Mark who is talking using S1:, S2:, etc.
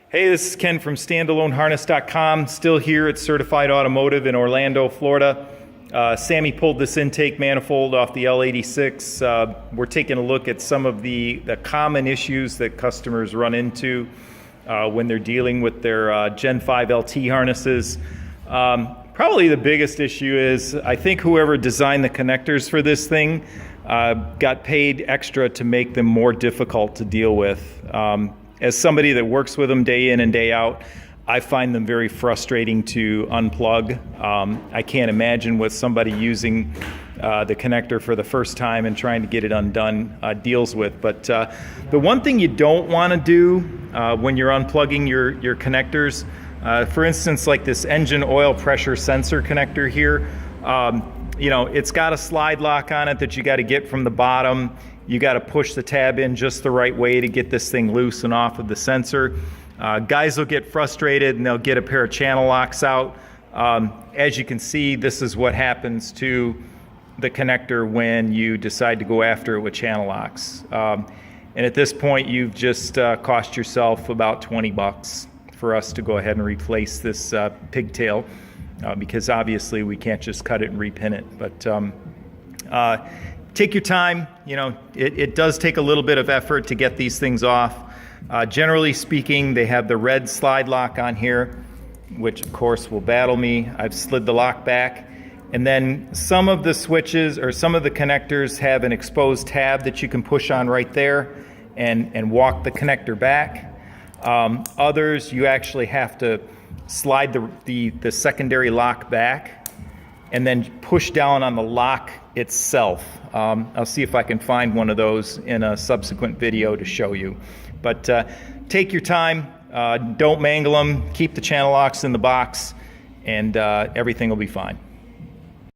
S1: Hey, this is Ken from StandaloneHarness.com, still here at Certified Automotive in Orlando, Florida. Sammy pulled this intake manifold off the L86. We're taking a look at some of the common issues that customers run into when they're dealing with their Gen 5 LT harnesses. Probably the biggest issue is I think whoever designed the connectors for this thing got paid extra to make them more difficult to deal with. As somebody that works with them day in and day out, I find them very frustrating to unplug. I can't imagine what somebody using the connector for the first time and trying to get it undone deals with. But the one thing you don't want to do when you're unplugging your connectors, for instance, like this engine oil pressure sensor connector here, it's got a slide lock on it that you got to get from the bottom. You got to push the tab in just the right way to get this thing loose and off of the sensor. Guys will get frustrated and they'll get a pair of channel locks out. As you can see, this is what happens to the connector when you decide to go after it with channel locks. And at this point, you've just cost yourself about 20 bucks for us to go ahead and replace this pigtail, because obviously we can't just cut it and repin it. But take your time. It does take a little bit of effort to get these things off. Generally speaking, they have the red slide lock on here, which of course will battle me. I've slid the lock back. And then some of the switches or some of the connectors have an exposed tab that you can push on right there and walk the connector back. Others, you actually have to slide the secondary lock back and then push down on the lock itself. I'll see if I can find one of those in a subsequent video to show you. But take your time, don't mangle them, keep the channel locks in the box, and everything will be fine.